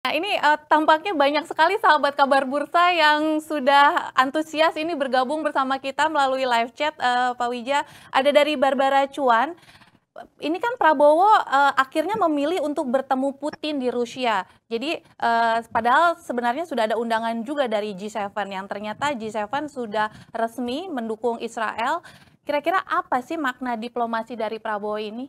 Nah, ini tampaknya banyak sekali sahabat kabar bursa yang sudah antusias ini bergabung bersama kita melalui live chat, Pak Wija. Ada dari Barbara Cuan, ini kan Prabowo akhirnya memilih untuk bertemu Putin di Rusia. Jadi padahal sebenarnya sudah ada undangan juga dari G7 yang ternyata G7 sudah resmi mendukung Israel. Kira-kira apa sih makna diplomasi dari Prabowo ini?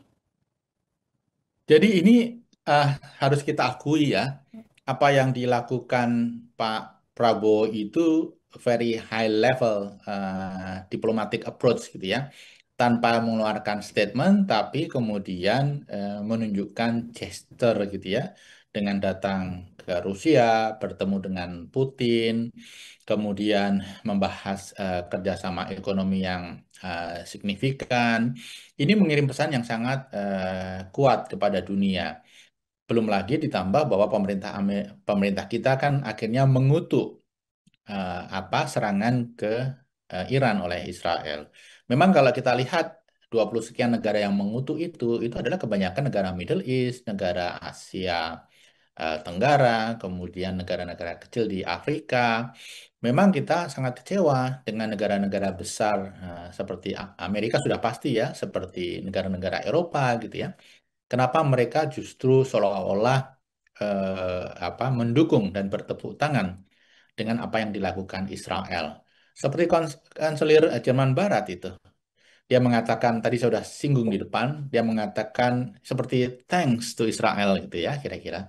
Jadi ini eh, harus kita akui ya, apa yang dilakukan Pak Prabowo itu very high level diplomatic approach gitu ya, tanpa mengeluarkan statement, tapi kemudian menunjukkan gesture gitu ya, dengan datang ke Rusia, bertemu dengan Putin, kemudian membahas kerjasama ekonomi yang signifikan. Ini mengirim pesan yang sangat kuat kepada dunia. Belum lagi ditambah bahwa pemerintah kita kan akhirnya mengutuk serangan ke Iran oleh Israel. Memang kalau kita lihat 20 sekian negara yang mengutuk itu adalah kebanyakan negara Middle East, negara Asia Tenggara, kemudian negara-negara kecil di Afrika. Memang kita sangat kecewa dengan negara-negara besar seperti Amerika sudah pasti ya, seperti negara-negara Eropa gitu ya. Kenapa mereka justru seolah-olah mendukung dan bertepuk tangan dengan apa yang dilakukan Israel. Seperti kanselir Jerman Barat itu. Dia mengatakan, tadi saya sudah singgung di depan, dia mengatakan seperti thanks to Israel gitu ya kira-kira.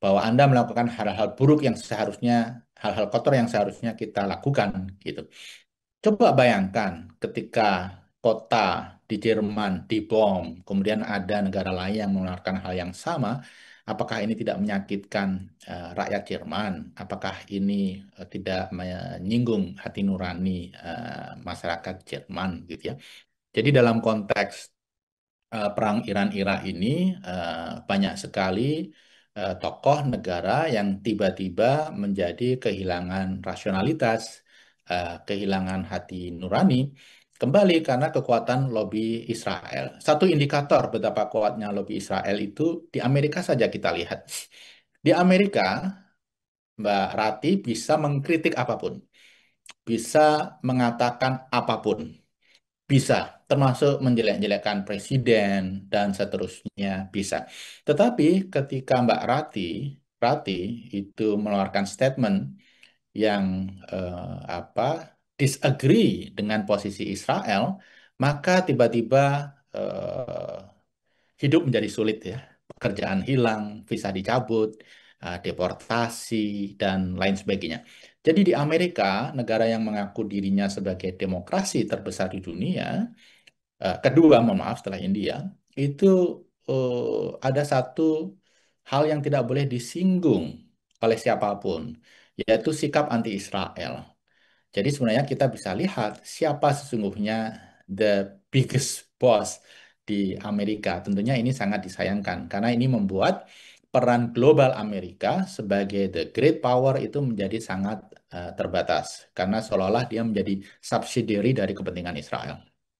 Bahwa Anda melakukan hal-hal buruk yang seharusnya, hal-hal kotor yang seharusnya kita lakukan gitu. Coba bayangkan ketika kota di Jerman dibom, kemudian ada negara lain yang melakukan hal yang sama, apakah ini tidak menyakitkan rakyat Jerman? Apakah ini tidak menyinggung hati nurani masyarakat Jerman gitu ya? Jadi dalam konteks perang Iran-Irak ini banyak sekali tokoh negara yang tiba-tiba menjadi kehilangan rasionalitas, kehilangan hati nurani, kembali karena kekuatan lobi Israel. Satu indikator betapa kuatnya lobi Israel itu di Amerika saja kita lihat. Di Amerika, Mbak Rati bisa mengkritik apapun, bisa mengatakan apapun. Bisa, termasuk menjelek-jelekkan presiden dan seterusnya bisa. Tetapi ketika Mbak Rati itu mengeluarkan statement yang disagree dengan posisi Israel, maka tiba-tiba eh, hidup menjadi sulit ya. Pekerjaan hilang, visa dicabut, deportasi, dan lain sebagainya. Jadi di Amerika, negara yang mengaku dirinya sebagai demokrasi terbesar di dunia, kedua, mohon maaf setelah India, itu ada satu hal yang tidak boleh disinggung oleh siapapun, yaitu sikap anti-Israel. Jadi sebenarnya kita bisa lihat siapa sesungguhnya the biggest boss di Amerika. Tentunya ini sangat disayangkan karena ini membuat peran global Amerika sebagai the great power itu menjadi sangat terbatas karena seolah-olah dia menjadi subsidiary dari kepentingan Israel.